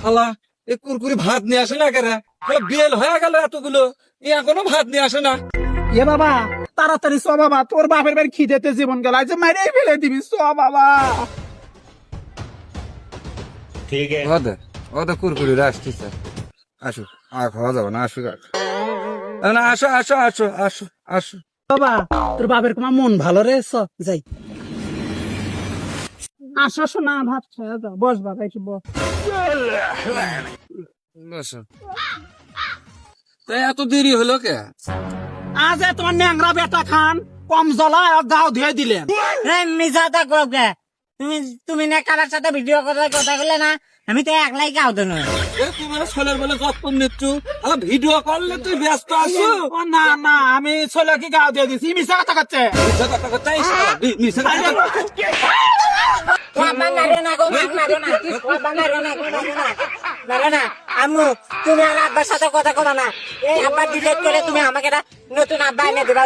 আল্লাহ এই কুরকুরি ভাত নিয়ে আসে না কেরা বিয়েল হয়ে গেল এতগুলো এখনো ভাত নিয়ে আসে না। এ বাবা তাড়াতাড়ি চ বাবা, তোর বাপের বাড়ি খিদেতে জীবন গেল, আজ মারিয়ে ফেলে দিবি, চ বাবা। ওদের ওদের কুরকুরি আসতেছে, আসো আর খাওয়া যাবে না, আসো না, আসো আসো আসো আসো আসো। বাবা তোর বাপের তোমার মন ভালো রে, চ যাই। আসো শোনা, ভাত খাওয়া যাও, বস বাবা একটু বস। বসো। তাই এত দেরি হলো কে? আজ তোমার ন্যাংরা বেটা খান কম জ্বলায় আর গাও ধুয়ে দিলেন। মিশা তা কে তুমি তুমি না কারার সাথে ভিডিও কথা বললে না, আমি তো একলাই গাও দেন। তোমার ছেলের বলে যত্ন নিচ্ছ, ভিডিও করলে তুই ব্যস্ত আসো। ও না না, আমি ছোলে কি গাও দিয়ে দিছি, মিশা কথা করছে। আম্মু তুমি আর আব্বার সাথে কথা বলো না, এই আব্বা ডিলেট করে তুমি আমাকে একটা নতুন আব্বা এনে দেবা।